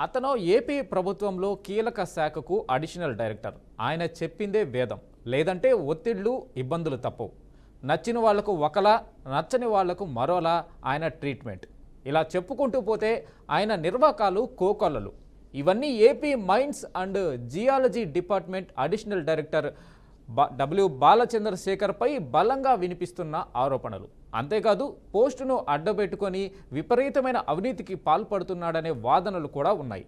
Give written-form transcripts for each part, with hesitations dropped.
అతను ఏపీ ప్రభుత్వంలో కీలక శాఖకు అడిషనల్ డైరెక్టర్. ఆయన చెప్పిందే వేదం. లేదంటే ఒత్తిళ్లు, ఇబ్బందులు తప్పవు. నచ్చిన వాళ్లకు ఒకలా, నచ్చని వాళ్లకు మరోలా ఆయన ట్రీట్మెంట్. ఇలా చెప్పుకుంటూ పోతే ఆయన నిర్వాకాలు కోకొల్లలు. ఇవన్నీ AP mines and geology department additional director బాలచంద్రశేఖర్పై బలంగా వినిపిస్తున్న ఆరోపణలు. అంతేకాదు పోస్టును అడ్డబెట్టుకొని విపరీతమైన అవినీతికి పాల్పడుతున్నాడనే వాదనలు కూడా ఉన్నాయి.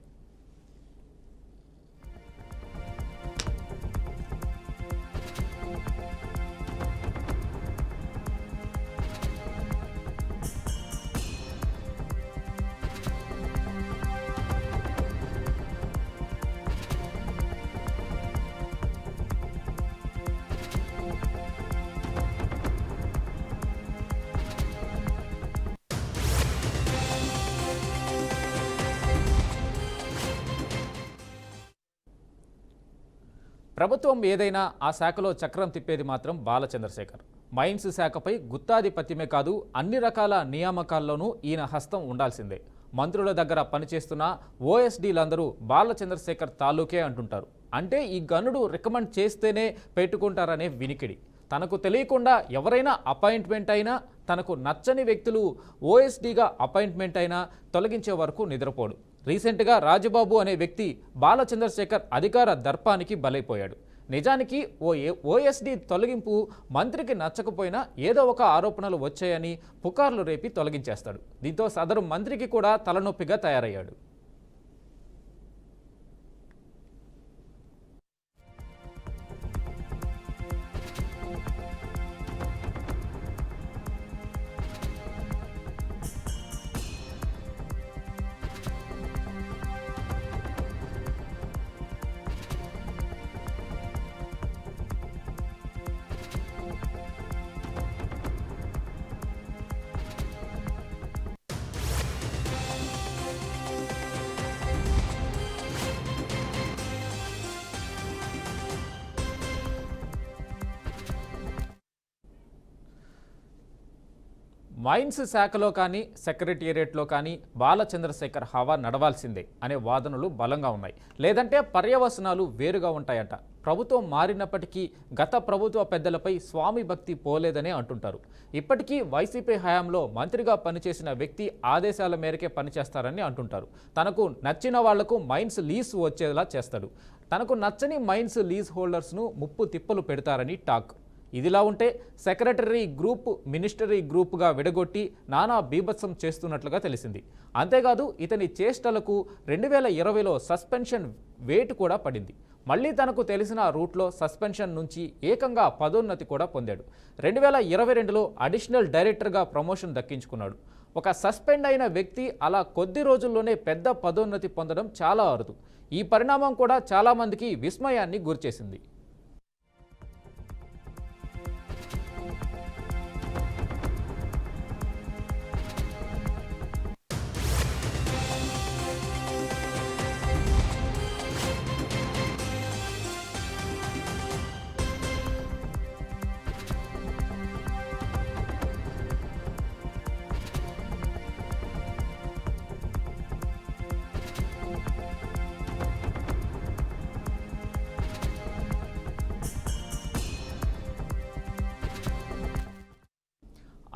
ప్రభుత్వం ఏదైనా ఆ శాఖలో చక్రం తిప్పేది మాత్రం బాలచంద్రశేఖర్. మైన్స్ శాఖపై గుత్తాధిపత్యమే కాదు, అన్ని రకాల నియామకాల్లోనూ ఈయన హస్తం ఉండాల్సిందే. మంత్రుల దగ్గర పనిచేస్తున్న ఓఎస్డీలందరూ బాలచంద్రశేఖర్ తాలూకే అంటుంటారు. అంటే ఈ గనుడు రికమెండ్ చేస్తేనే పెట్టుకుంటారనే వినికిడి. తనకు తెలియకుండా ఎవరైనా అపాయింట్మెంట్ అయినా, తనకు నచ్చని వ్యక్తులు ఓఎస్డీగా అపాయింట్మెంట్ అయినా తొలగించే వరకు నిద్రపోడు. రీసెంట్గా రాజబాబు అనే వ్యక్తి బాలచంద్రశేఖర్ అధికార దర్పానికి బలైపోయాడు. నిజానికి ఓఎస్డీ తొలగింపు మంత్రికి నచ్చకపోయినా ఏదో ఒక ఆరోపణలు వచ్చాయని పుకార్లు రేపి తొలగించేస్తాడు. దీంతో సదరు మంత్రికి కూడా తలనొప్పిగా తయారయ్యాడు. మైన్స్ శాఖలో కానీ, సెక్రటేరియట్లో కానీ బాలచంద్రశేఖర్ హవా నడవాల్సిందే అనే వాదనలు బలంగా ఉన్నాయి. లేదంటే పర్యవసనాలు వేరుగా ఉంటాయంట. ప్రభుత్వం మారినప్పటికీ గత ప్రభుత్వ పెద్దలపై స్వామి భక్తి పోలేదనే అంటుంటారు. ఇప్పటికీ వైసీపీ హయాంలో మంత్రిగా పనిచేసిన వ్యక్తి ఆదేశాల మేరకే పనిచేస్తారని అంటుంటారు. తనకు నచ్చిన వాళ్లకు మైన్స్ లీజ్ వచ్చేలా చేస్తాడు. తనకు నచ్చని మైన్స్ లీజ్ హోల్డర్స్ను ముప్పు తిప్పలు పెడతారని టాక్. ఇదిలా ఉంటే సెక్రటరీ గ్రూప్ మినిస్టరీ గ్రూప్గా విడగొట్టి నానా బీభత్సం చేస్తున్నట్లుగా తెలిసింది. అంతేకాదు ఇతని చేష్టలకు 2020లో సస్పెన్షన్ వేటు కూడా పడింది. మళ్ళీ తనకు తెలిసిన రూట్లో సస్పెన్షన్ నుంచి ఏకంగా పదోన్నతి కూడా పొందాడు. 2022లో అడిషనల్ డైరెక్టర్గా ప్రమోషన్ దక్కించుకున్నాడు. ఒక సస్పెండ్ అయిన వ్యక్తి అలా కొద్ది రోజుల్లోనే పెద్ద పదోన్నతి పొందడం చాలా అరుదు. ఈ పరిణామం కూడా చాలామందికి విస్మయాన్ని గురిచేసింది.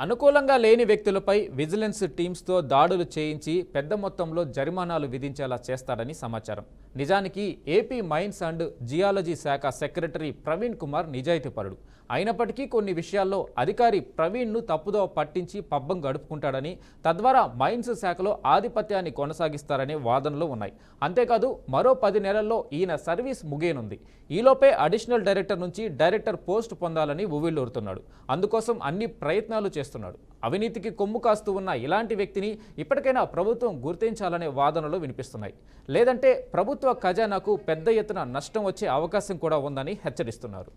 అనుకూలంగా లేని వ్యక్తులపై విజిలెన్స్ టీమ్స్తో దాడులు చేయించి పెద్ద మొత్తంలో జరిమానాలు విధించేలా చేస్తాడని సమాచారం. నిజానికి ఏపీ మైన్స్ అండ్ జియాలజీ శాఖ సెక్రటరీ ప్రవీణ్ కుమార్ నిజాయితీపరుడు. అయినప్పటికీ కొన్ని విషయాల్లో అధికారి ప్రవీణ్ను తప్పుదో పట్టించి పబ్బం గడుపుకుంటాడని, తద్వారా మైన్స్ శాఖలో ఆధిపత్యాన్ని కొనసాగిస్తారనే వాదనలు ఉన్నాయి. అంతేకాదు మరో 10 నెలల్లో ఈయన సర్వీస్ ముగియనుంది. ఈలోపే అడిషనల్ డైరెక్టర్ నుంచి డైరెక్టర్ పోస్ట్ పొందాలని ఉవ్విళ్లూరుతున్నాడు. అందుకోసం అన్ని ప్రయత్నాలు చేస్తున్నాడు. అవినీతికి కొమ్ము కాస్తూ ఉన్న ఇలాంటి వ్యక్తిని ఇప్పటికైనా ప్రభుత్వం గుర్తించాలనే వాదనలు వినిపిస్తున్నాయి. లేదంటే ప్రభుత్వ ఖజానాకు పెద్ద ఎత్తున నష్టం వచ్చే అవకాశం కూడా ఉందని హెచ్చరిస్తున్నారు.